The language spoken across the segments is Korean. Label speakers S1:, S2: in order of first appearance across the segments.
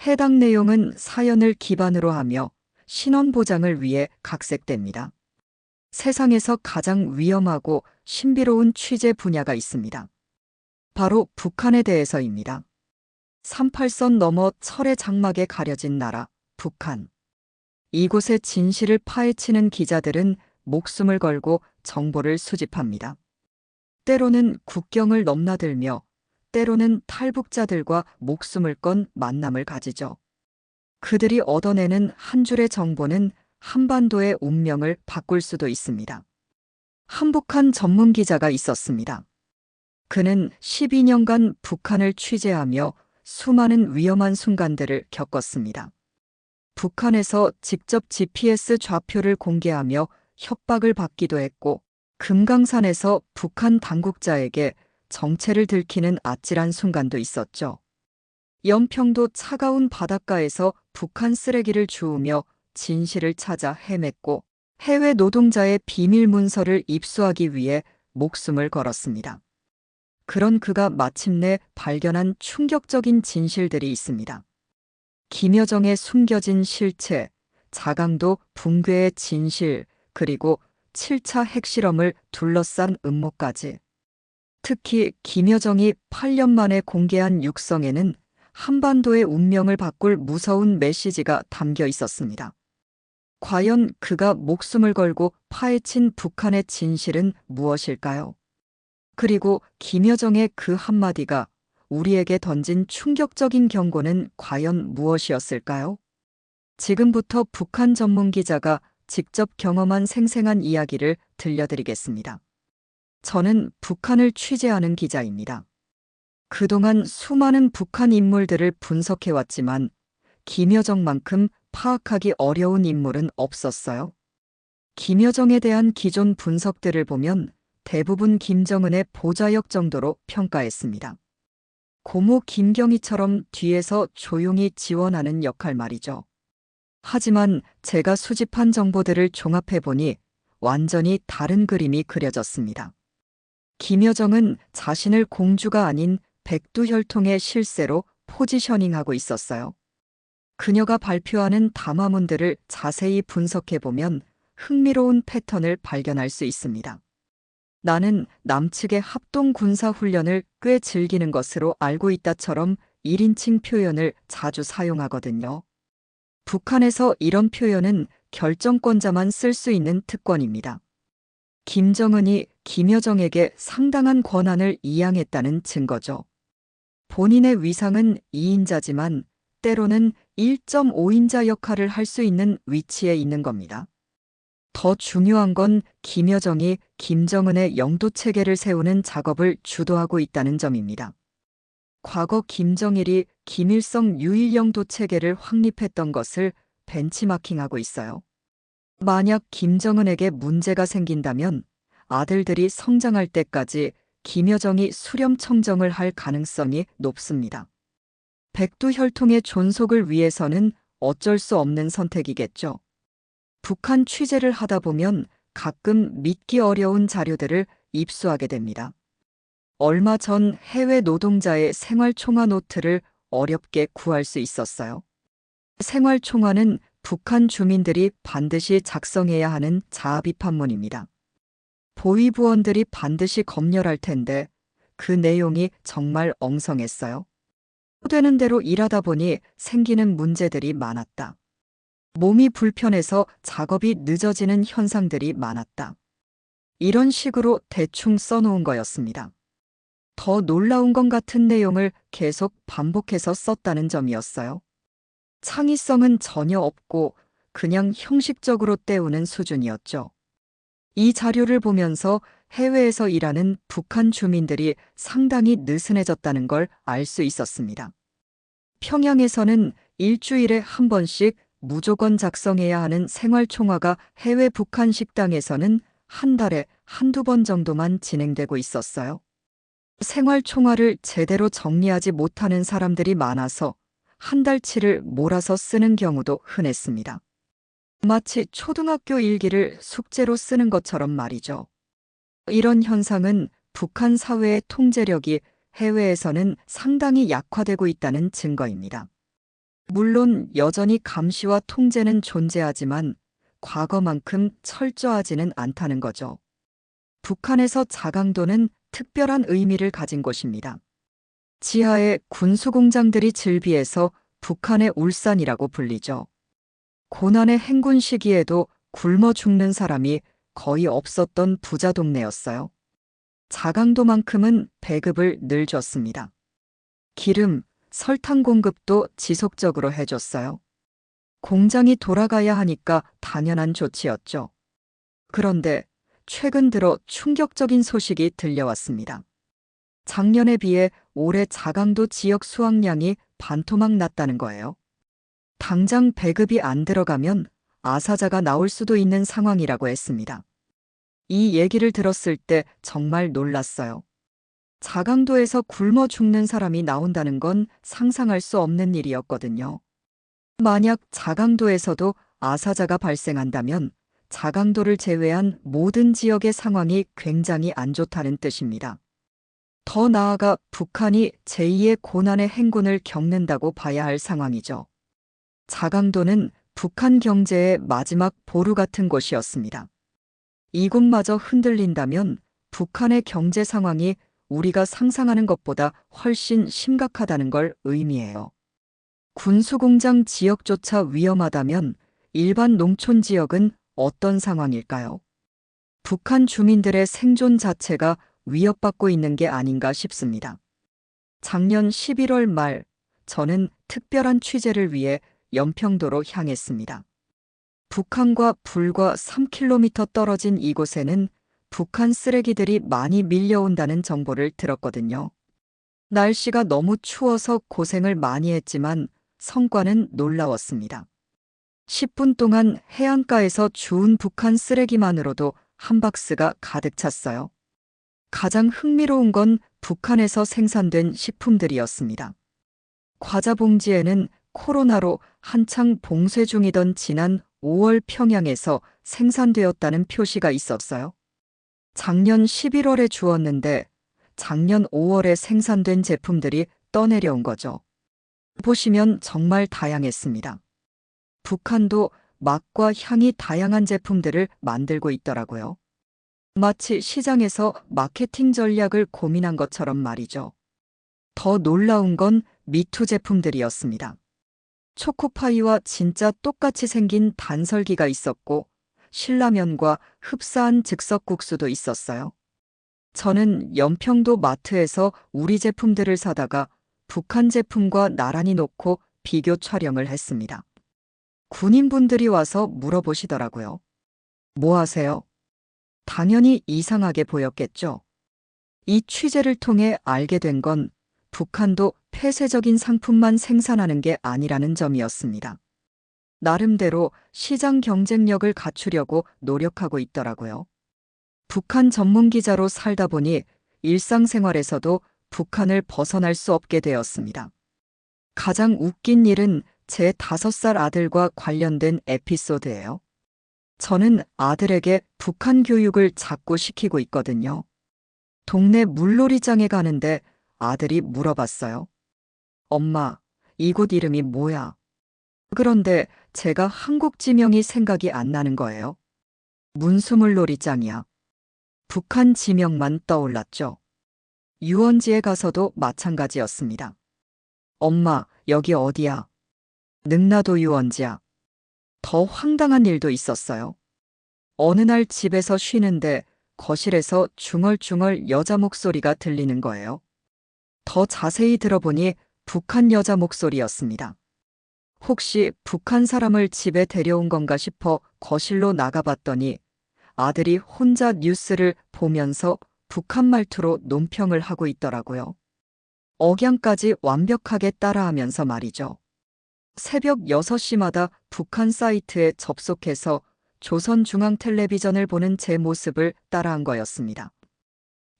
S1: 해당 내용은 사연을 기반으로 하며 신원 보장을 위해 각색됩니다. 세상에서 가장 위험하고 신비로운 취재 분야가 있습니다. 바로 북한에 대해서입니다. 38선 너머 철의 장막에 가려진 나라, 북한. 이곳의 진실을 파헤치는 기자들은 목숨을 걸고 정보를 수집합니다. 때로는 국경을 넘나들며 때로는 탈북자들과 목숨을 건 만남을 가지죠. 그들이 얻어내는 한 줄의 정보는 한반도의 운명을 바꿀 수도 있습니다. 한북한 전문 기자가 있었습니다. 그는 12년간 북한을 취재하며 수많은 위험한 순간들을 겪었습니다. 북한에서 직접 GPS 좌표를 공개하며 협박을 받기도 했고, 금강산에서 북한 당국자에게 정체를 들키는 아찔한 순간도 있었죠. 연평도 차가운 바닷가에서 북한 쓰레기를 주우며 진실을 찾아 헤맸고, 해외 노동자의 비밀 문서를 입수하기 위해 목숨을 걸었습니다. 그런 그가 마침내 발견한 충격적인 진실들이 있습니다. 김여정의 숨겨진 실체, 자강도 붕괴의 진실, 그리고 7차 핵실험을 둘러싼 음모까지. 특히 김여정이 8년 만에 공개한 육성에는 한반도의 운명을 바꿀 무서운 메시지가 담겨 있었습니다. 과연 그가 목숨을 걸고 파헤친 북한의 진실은 무엇일까요? 그리고 김여정의 그 한마디가 우리에게 던진 충격적인 경고는 과연 무엇이었을까요? 지금부터 북한 전문 기자가 직접 경험한 생생한 이야기를 들려드리겠습니다. 저는 북한을 취재하는 기자입니다. 그동안 수많은 북한 인물들을 분석해왔지만 김여정만큼 파악하기 어려운 인물은 없었어요. 김여정에 대한 기존 분석들을 보면 대부분 김정은의 보좌역 정도로 평가했습니다. 고모 김경희처럼 뒤에서 조용히 지원하는 역할 말이죠. 하지만 제가 수집한 정보들을 종합해보니 완전히 다른 그림이 그려졌습니다. 김여정은 자신을 공주가 아닌 백두혈통의 실세로 포지셔닝하고 있었어요. 그녀가 발표하는 담화문들을 자세히 분석해보면 흥미로운 패턴을 발견할 수 있습니다. 나는 남측의 합동 군사훈련을 꽤 즐기는 것으로 알고 있다처럼 1인칭 표현을 자주 사용하거든요. 북한에서 이런 표현은 결정권자만 쓸 수 있는 특권입니다. 김정은이 김여정에게 상당한 권한을 이양했다는 증거죠. 본인의 위상은 2인자지만 때로는 1.5인자 역할을 할 수 있는 위치에 있는 겁니다. 더 중요한 건 김여정이 김정은의 영도 체계를 세우는 작업을 주도하고 있다는 점입니다. 과거 김정일이 김일성 유일 영도 체계를 확립했던 것을 벤치마킹하고 있어요. 만약 김정은에게 문제가 생긴다면 아들들이 성장할 때까지 김여정이 수렴 청정을 할 가능성이 높습니다. 백두혈통의 존속을 위해서는 어쩔 수 없는 선택이겠죠. 북한 취재를 하다 보면 가끔 믿기 어려운 자료들을 입수하게 됩니다. 얼마 전 해외 노동자의 생활총화 노트를 어렵게 구할 수 있었어요. 생활총화는 북한 주민들이 반드시 작성해야 하는 자아비판문입니다. 보위부원들이 반드시 검열할 텐데 그 내용이 정말 엉성했어요. 되는 대로 일하다 보니 생기는 문제들이 많았다. 몸이 불편해서 작업이 늦어지는 현상들이 많았다. 이런 식으로 대충 써놓은 거였습니다. 더 놀라운 것 같은 내용을 계속 반복해서 썼다는 점이었어요. 창의성은 전혀 없고 그냥 형식적으로 때우는 수준이었죠. 이 자료를 보면서 해외에서 일하는 북한 주민들이 상당히 느슨해졌다는 걸 알 수 있었습니다. 평양에서는 일주일에 한 번씩 무조건 작성해야 하는 생활총화가 해외 북한 식당에서는 한 달에 한두 번 정도만 진행되고 있었어요. 생활총화를 제대로 정리하지 못하는 사람들이 많아서 한 달치를 몰아서 쓰는 경우도 흔했습니다. 마치 초등학교 일기를 숙제로 쓰는 것처럼 말이죠. 이런 현상은 북한 사회의 통제력이 해외에서는 상당히 약화되고 있다는 증거입니다. 물론 여전히 감시와 통제는 존재하지만 과거만큼 철저하지는 않다는 거죠. 북한에서 자강도는 특별한 의미를 가진 곳입니다. 지하에 군수공장들이 즐비해서 북한의 울산이라고 불리죠. 고난의 행군 시기에도 굶어 죽는 사람이 거의 없었던 부자 동네였어요. 자강도만큼은 배급을 늘 줬습니다. 기름, 설탕 공급도 지속적으로 해줬어요. 공장이 돌아가야 하니까 당연한 조치였죠. 그런데 최근 들어 충격적인 소식이 들려왔습니다. 작년에 비해 올해 자강도 지역 수확량이 반토막 났다는 거예요. 당장 배급이 안 들어가면 아사자가 나올 수도 있는 상황이라고 했습니다. 이 얘기를 들었을 때 정말 놀랐어요. 자강도에서 굶어 죽는 사람이 나온다는 건 상상할 수 없는 일이었거든요. 만약 자강도에서도 아사자가 발생한다면 자강도를 제외한 모든 지역의 상황이 굉장히 안 좋다는 뜻입니다. 더 나아가 북한이 제2의 고난의 행군을 겪는다고 봐야 할 상황이죠. 자강도는 북한 경제의 마지막 보루 같은 곳이었습니다. 이곳마저 흔들린다면 북한의 경제 상황이 우리가 상상하는 것보다 훨씬 심각하다는 걸 의미해요. 군수공장 지역조차 위험하다면 일반 농촌 지역은 어떤 상황일까요? 북한 주민들의 생존 자체가 위협받고 있는 게 아닌가 싶습니다. 작년 11월 말, 저는 특별한 취재를 위해 연평도로 향했습니다. 북한과 불과 3km 떨어진 이곳에는 북한 쓰레기들이 많이 밀려온다는 정보를 들었거든요. 날씨가 너무 추워서 고생을 많이 했지만 성과는 놀라웠습니다. 10분 동안 해안가에서 주운 북한 쓰레기만으로도 한 박스가 가득 찼어요. 가장 흥미로운 건 북한에서 생산된 식품들이었습니다. 과자 봉지에는 코로나로 한창 봉쇄 중이던 지난 5월 평양에서 생산되었다는 표시가 있었어요. 작년 11월에 주었는데 작년 5월에 생산된 제품들이 떠내려온 거죠. 보시면 정말 다양했습니다. 북한도 맛과 향이 다양한 제품들을 만들고 있더라고요. 마치 시장에서 마케팅 전략을 고민한 것처럼 말이죠. 더 놀라운 건 미투 제품들이었습니다. 초코파이와 진짜 똑같이 생긴 단설기가 있었고 신라면과 흡사한 즉석국수도 있었어요. 저는 연평도 마트에서 우리 제품들을 사다가 북한 제품과 나란히 놓고 비교 촬영을 했습니다. 군인분들이 와서 물어보시더라고요. 뭐 하세요? 당연히 이상하게 보였겠죠. 이 취재를 통해 알게 된 건 북한도 폐쇄적인 상품만 생산하는 게 아니라는 점이었습니다. 나름대로 시장 경쟁력을 갖추려고 노력하고 있더라고요. 북한 전문 기자로 살다 보니 일상생활에서도 북한을 벗어날 수 없게 되었습니다. 가장 웃긴 일은 제 5살 아들과 관련된 에피소드예요. 저는 아들에게 북한 교육을 자꾸 시키고 있거든요. 동네 물놀이장에 가는데 아들이 물어봤어요. 엄마, 이곳 이름이 뭐야? 그런데 제가 한국 지명이 생각이 안 나는 거예요. 문수물놀이장이야. 북한 지명만 떠올랐죠. 유원지에 가서도 마찬가지였습니다. 엄마, 여기 어디야? 능라도 유원지야. 더 황당한 일도 있었어요. 어느 날 집에서 쉬는데 거실에서 중얼중얼 여자 목소리가 들리는 거예요. 더 자세히 들어보니 북한 여자 목소리였습니다. 혹시 북한 사람을 집에 데려온 건가 싶어 거실로 나가봤더니 아들이 혼자 뉴스를 보면서 북한 말투로 논평을 하고 있더라고요. 억양까지 완벽하게 따라하면서 말이죠. 새벽 6시마다 북한 사이트에 접속해서 조선중앙텔레비전을 보는 제 모습을 따라한 거였습니다.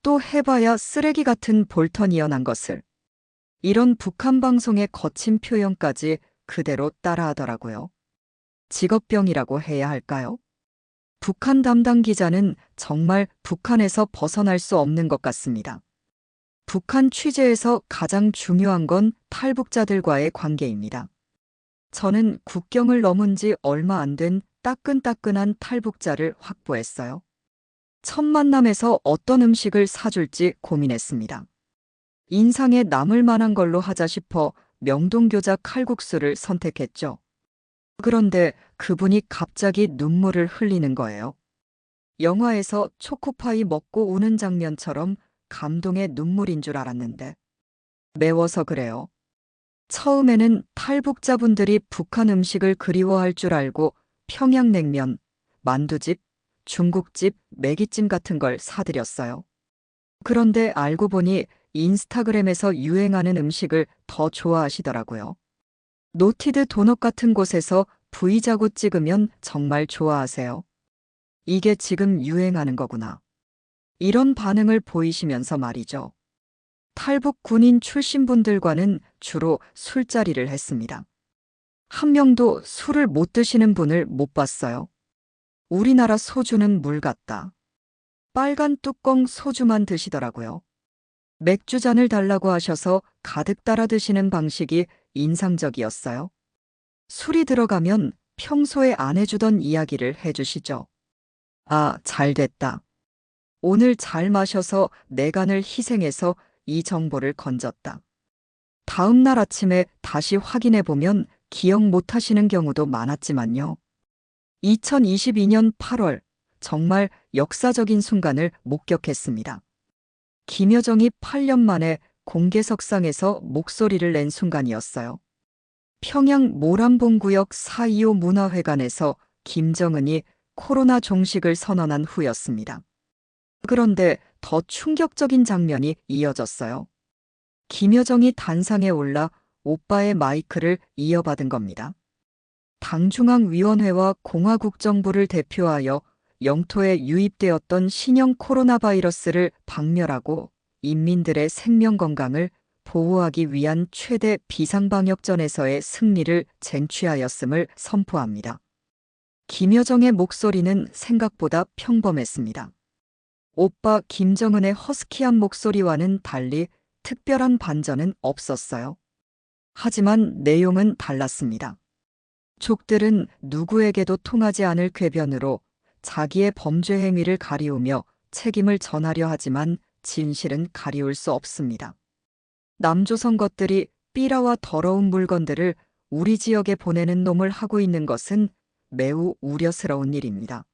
S1: 또 해봐야 쓰레기 같은 볼턴 이어난 것을. 이런 북한 방송의 거친 표현까지 그대로 따라하더라고요. 직업병이라고 해야 할까요? 북한 담당 기자는 정말 북한에서 벗어날 수 없는 것 같습니다. 북한 취재에서 가장 중요한 건 탈북자들과의 관계입니다. 저는 국경을 넘은 지 얼마 안 된 따끈따끈한 탈북자를 확보했어요. 첫 만남에서 어떤 음식을 사줄지 고민했습니다. 인상에 남을 만한 걸로 하자 싶어 명동교자 칼국수를 선택했죠. 그런데 그분이 갑자기 눈물을 흘리는 거예요. 영화에서 초코파이 먹고 우는 장면처럼 감동의 눈물인 줄 알았는데 매워서 그래요. 처음에는 탈북자분들이 북한 음식을 그리워할 줄 알고 평양냉면, 만두집, 중국집, 매기찜 같은 걸 사드렸어요. 그런데 알고 보니 인스타그램에서 유행하는 음식을 더 좋아하시더라고요. 노티드 도넛 같은 곳에서 V자고 찍으면 정말 좋아하세요. 이게 지금 유행하는 거구나. 이런 반응을 보이시면서 말이죠. 탈북 군인 출신 분들과는 주로 술자리를 했습니다. 한 명도 술을 못 드시는 분을 못 봤어요. 우리나라 소주는 물 같다. 빨간 뚜껑 소주만 드시더라고요. 맥주잔을 달라고 하셔서 가득 따라 드시는 방식이 인상적이었어요. 술이 들어가면 평소에 안 해주던 이야기를 해주시죠. 아, 잘 됐다. 오늘 잘 마셔서 내 간을 희생해서 이 정보를 건졌다. 다음 날 아침에 다시 확인해 보면 기억 못 하시는 경우도 많았지만요. 2022년 8월, 정말 역사적인 순간을 목격했습니다. 김여정이 8년 만에 공개석상에서 목소리를 낸 순간이었어요. 평양 모란봉구역 4.25 문화회관에서 김정은이 코로나 종식을 선언한 후였습니다. 그런데 더 충격적인 장면이 이어졌어요. 김여정이 단상에 올라 오빠의 마이크를 이어받은 겁니다. 당중앙위원회와 공화국정부를 대표하여 영토에 유입되었던 신형 코로나 바이러스를 박멸하고 인민들의 생명 건강을 보호하기 위한 최대 비상방역전에서의 승리를 쟁취하였음을 선포합니다. 김여정의 목소리는 생각보다 평범했습니다. 오빠 김정은의 허스키한 목소리와는 달리 특별한 반전은 없었어요. 하지만 내용은 달랐습니다. 족들은 누구에게도 통하지 않을 궤변으로 자기의 범죄 행위를 가리우며 책임을 전하려 하지만 진실은 가리울 수 없습니다. 남조선 것들이 삐라와 더러운 물건들을 우리 지역에 보내는 놈을 하고 있는 것은 매우 우려스러운 일입니다.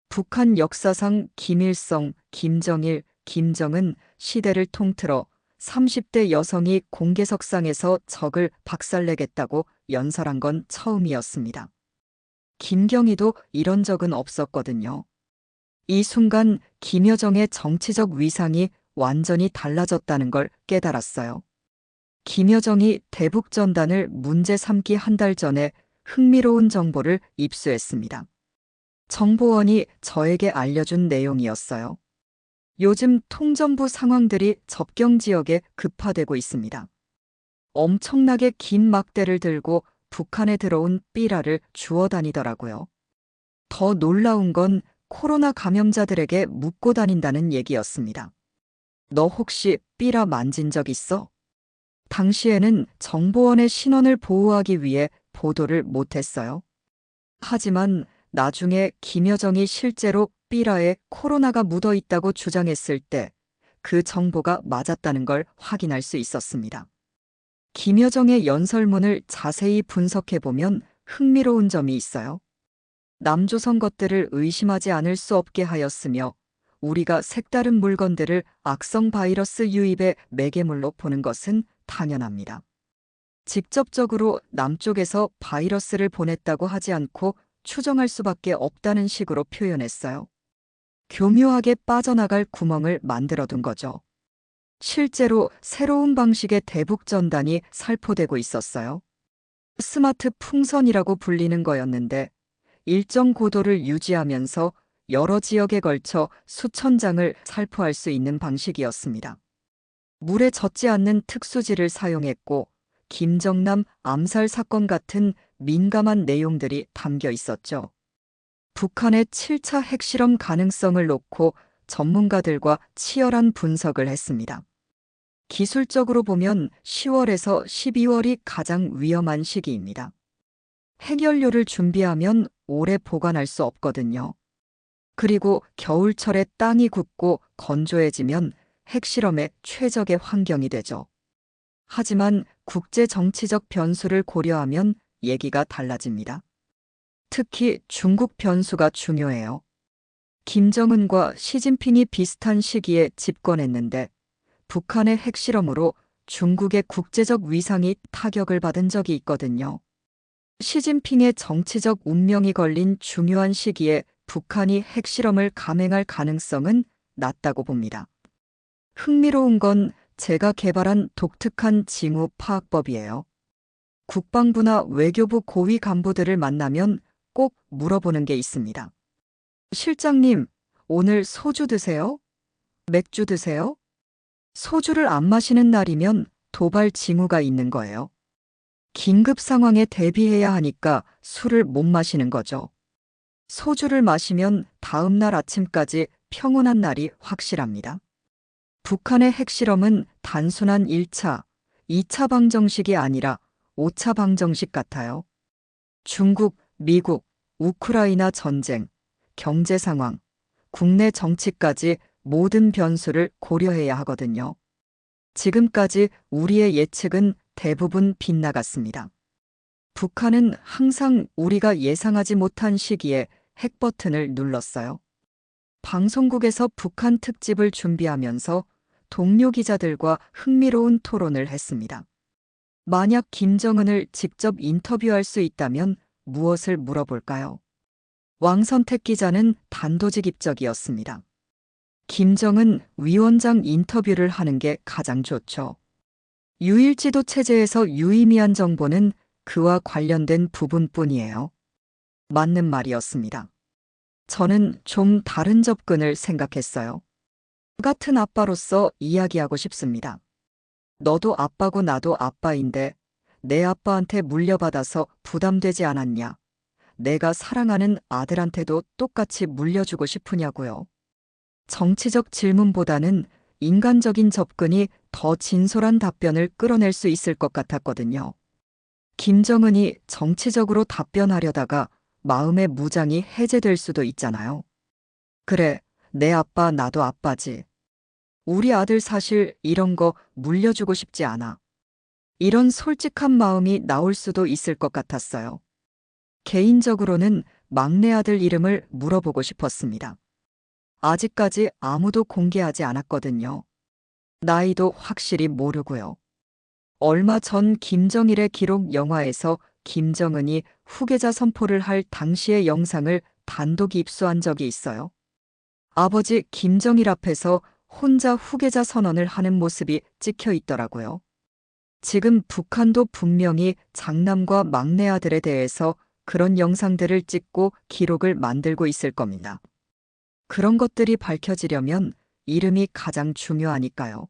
S1: 북한 역사상 김일성, 김정일, 김정은 시대를 통틀어 30대 여성이 공개석상에서 적을 박살내겠다고 연설한 건 처음이었습니다. 김경희도 이런 적은 없었거든요. 이 순간 김여정의 정치적 위상이 완전히 달라졌다는 걸 깨달았어요. 김여정이 대북전단을 문제 삼기 한 달 전에 흥미로운 정보를 입수했습니다. 정보원이 저에게 알려준 내용이었어요. 요즘 통전부 상황들이 접경 지역에 급화되고 있습니다. 엄청나게 긴 막대를 들고 북한에 들어온 삐라를 주워 다니더라고요. 더 놀라운 건 코로나 감염자들에게 묻고 다닌다는 얘기였습니다. 너 혹시 삐라 만진 적 있어? 당시에는 정보원의 신원을 보호하기 위해 보도를 못했어요. 하지만 나중에 김여정이 실제로 삐라에 코로나가 묻어 있다고 주장했을 때 그 정보가 맞았다는 걸 확인할 수 있었습니다. 김여정의 연설문을 자세히 분석해보면 흥미로운 점이 있어요. 남조선 것들을 의심하지 않을 수 없게 하였으며 우리가 색다른 물건들을 악성 바이러스 유입의 매개물로 보는 것은 당연합니다. 직접적으로 남쪽에서 바이러스를 보냈다고 하지 않고 추정할 수밖에 없다는 식으로 표현했어요. 교묘하게 빠져나갈 구멍을 만들어둔 거죠. 실제로 새로운 방식의 대북전단이 살포되고 있었어요. 스마트 풍선이라고 불리는 거였는데 일정 고도를 유지하면서 여러 지역에 걸쳐 수천 장을 살포할 수 있는 방식이었습니다. 물에 젖지 않는 특수지를 사용했고 김정남 암살 사건 같은 민감한 내용들이 담겨 있었죠. 북한의 7차 핵실험 가능성을 놓고 전문가들과 치열한 분석을 했습니다. 기술적으로 보면 10월에서 12월이 가장 위험한 시기입니다. 핵연료를 준비하면 오래 보관할 수 없거든요. 그리고 겨울철에 땅이 굳고 건조해지면 핵실험의 최적의 환경이 되죠. 하지만 국제 정치적 변수를 고려하면 얘기가 달라집니다. 특히 중국 변수가 중요해요. 김정은과 시진핑이 비슷한 시기에 집권했는데 북한의 핵실험으로 중국의 국제적 위상이 타격을 받은 적이 있거든요. 시진핑의 정치적 운명이 걸린 중요한 시기에 북한이 핵실험을 감행할 가능성은 낮다고 봅니다. 흥미로운 건 제가 개발한 독특한 징후 파악법이에요. 국방부나 외교부 고위 간부들을 만나면 꼭 물어보는 게 있습니다. 실장님, 오늘 소주 드세요? 맥주 드세요? 소주를 안 마시는 날이면 도발 징후가 있는 거예요. 긴급 상황에 대비해야 하니까 술을 못 마시는 거죠. 소주를 마시면 다음 날 아침까지 평온한 날이 확실합니다. 북한의 핵실험은 단순한 1차, 2차 방정식이 아니라 5차 방정식 같아요. 중국, 미국, 우크라이나 전쟁, 경제 상황, 국내 정치까지 모든 변수를 고려해야 하거든요. 지금까지 우리의 예측은 대부분 빗나갔습니다. 북한은 항상 우리가 예상하지 못한 시기에 핵 버튼을 눌렀어요. 방송국에서 북한 특집을 준비하면서 동료 기자들과 흥미로운 토론을 했습니다. 만약 김정은을 직접 인터뷰할 수 있다면 무엇을 물어볼까요? 왕선택 기자는 단도직입적이었습니다. 김정은 위원장 인터뷰를 하는 게 가장 좋죠. 유일지도 체제에서 유의미한 정보는 그와 관련된 부분뿐이에요. 맞는 말이었습니다. 저는 좀 다른 접근을 생각했어요. 같은 아빠로서 이야기하고 싶습니다. 너도 아빠고 나도 아빠인데 내 아빠한테 물려받아서 부담되지 않았냐? 내가 사랑하는 아들한테도 똑같이 물려주고 싶으냐고요. 정치적 질문보다는 인간적인 접근이 더 진솔한 답변을 끌어낼 수 있을 것 같았거든요. 김정은이 정치적으로 답변하려다가 마음의 무장이 해제될 수도 있잖아요. 그래, 내 아빠 나도 아빠지. 우리 아들 사실 이런 거 물려주고 싶지 않아. 이런 솔직한 마음이 나올 수도 있을 것 같았어요. 개인적으로는 막내 아들 이름을 물어보고 싶었습니다. 아직까지 아무도 공개하지 않았거든요. 나이도 확실히 모르고요. 얼마 전 김정일의 기록 영화에서 김정은이 후계자 선포를 할 당시의 영상을 단독 입수한 적이 있어요. 아버지 김정일 앞에서 혼자 후계자 선언을 하는 모습이 찍혀 있더라고요. 지금 북한도 분명히 장남과 막내 아들에 대해서 그런 영상들을 찍고 기록을 만들고 있을 겁니다. 그런 것들이 밝혀지려면 이름이 가장 중요하니까요.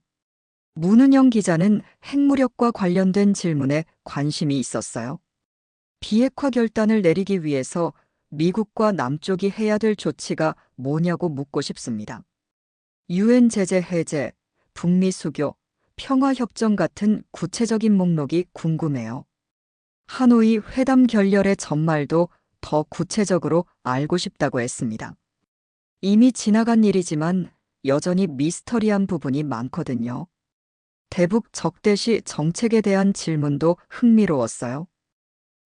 S1: 문은영 기자는 핵무력과 관련된 질문에 관심이 있었어요. 비핵화 결단을 내리기 위해서 미국과 남쪽이 해야 될 조치가 뭐냐고 묻고 싶습니다. 유엔 제재 해제, 북미 수교, 평화협정 같은 구체적인 목록이 궁금해요. 하노이 회담 결렬의 전말도 더 구체적으로 알고 싶다고 했습니다. 이미 지나간 일이지만 여전히 미스터리한 부분이 많거든요. 대북 적대시 정책에 대한 질문도 흥미로웠어요.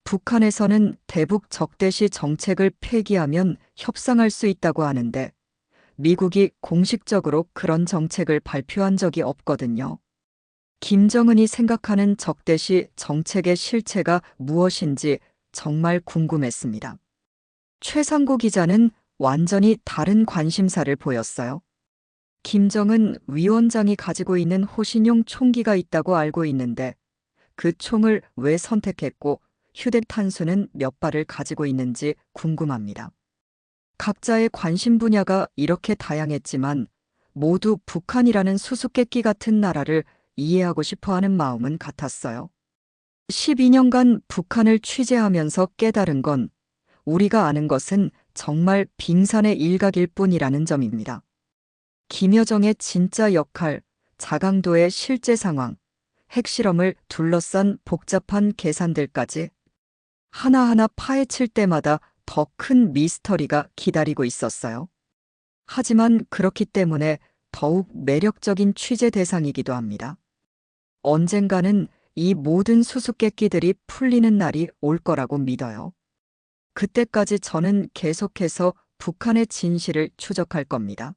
S1: 북한에서는 대북 적대시 정책을 폐기하면 협상할 수 있다고 하는데 미국이 공식적으로 그런 정책을 발표한 적이 없거든요. 김정은이 생각하는 적대시 정책의 실체가 무엇인지 정말 궁금했습니다. 최상고 기자는 완전히 다른 관심사를 보였어요. 김정은 위원장이 가지고 있는 호신용 총기가 있다고 알고 있는데 그 총을 왜 선택했고 휴대탄수는 몇 발을 가지고 있는지 궁금합니다. 각자의 관심 분야가 이렇게 다양했지만 모두 북한이라는 수수께끼 같은 나라를 이해하고 싶어하는 마음은 같았어요. 12년간 북한을 취재하면서 깨달은 건 우리가 아는 것은 정말 빙산의 일각일 뿐이라는 점입니다. 김여정의 진짜 역할, 자강도의 실제 상황, 핵실험을 둘러싼 복잡한 계산들까지 하나하나 파헤칠 때마다 더 큰 미스터리가 기다리고 있었어요. 하지만 그렇기 때문에 더욱 매력적인 취재 대상이기도 합니다. 언젠가는 이 모든 수수께끼들이 풀리는 날이 올 거라고 믿어요. 그때까지 저는 계속해서 북한의 진실을 추적할 겁니다.